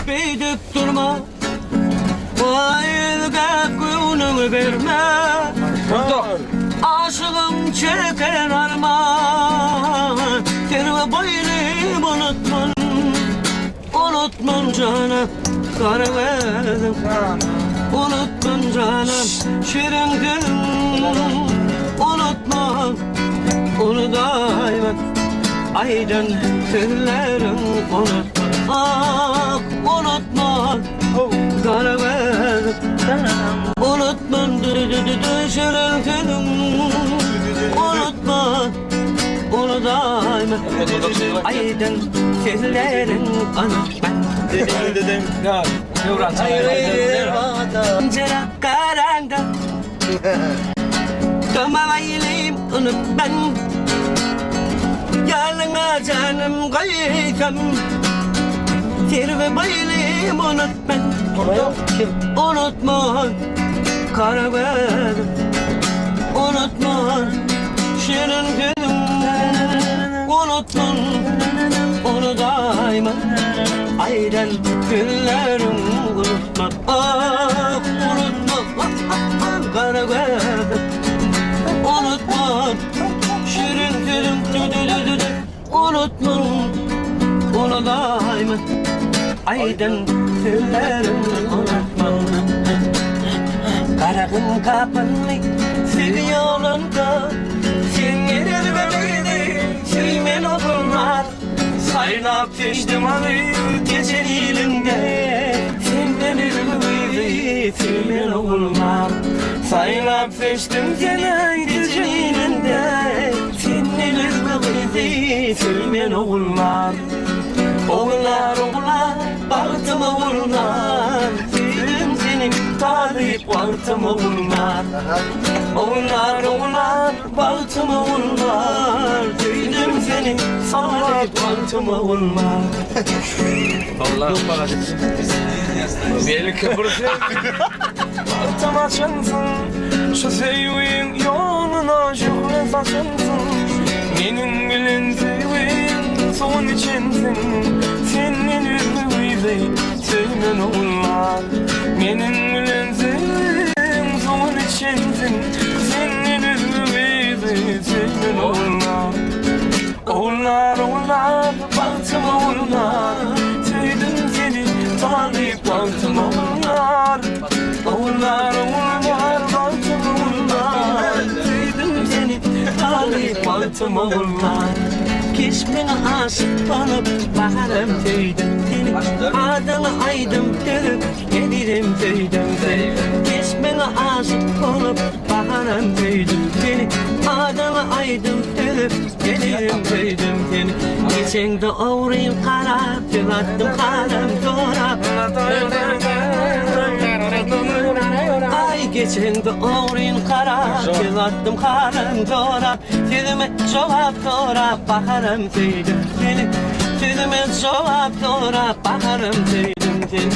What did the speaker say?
Büyüdük durma, bu ayrılığa gönül verme. Aşığım çeken armağan, terve boynum unutmam canım, kara verdim. Unutmam canım, şirin dilim, unutmam, onu daima. Aydın tüllerim unutma, ah unutma, kara verdim. Unutmam şirin tülüm, unutma, onu daima. Aydın tüllerim unutma. Dedim ya Yavran Cera karanga Tamamaylayım unut ben Yalnız canım koysam Sirve bayılayım unut ben Unutma kara verdim Unutma şirin gülüm Unutma onu daima Aydan günlerim unutma Ah unutma kara verdim Unutma şirin gülüm Unutma onu daima Aydan günlerim unutma Karagın kapanlı seviyorlar Sen gelir bebeğini sevmen olurlar Saylap geçtim abi gecen ilinde Senden ürümüydü sevmen olurlar Saylap geçtim gene gecen ilinde Senden ürümüydü sevmen olurlar Oğullar oğullar baktım oğullar Sevdim seni talip baktım oğullar Oğullar oğullar baktım oğullar Sevdim seni talip baktım oğullar Allah'ım bana Beli kıpırdı Baktım açınsın Şu sevgin yoluna şöyle saçınsın Benim gülün sevgin son içinsin Senin ürümüydü sevmen oğullar Benim gülün sevgin son içinsin Senin ürümüydü sevmen oğullar Oğullar oğullar baktım oğullar Sevdim seni talip baktım oğullar Oğullar oğullar baktım oğullar Sevdim seni talip baktım oğullar Kesmene aşık olup baharım tüydüm seni Adını aydım dönüp gelirim tüydüm seni Kesmene aşık olup baharım tüydüm seni Adını aydım dönüp gelirim tüydüm seni Geçen de oğrayım karab Tılattım karım torab Ay geçen de oğrayım karab Tılattım karım torab Tüdüme cevap torab Baharım tüydüm seni Tüdüme cevap torab Baharım tüydüm seni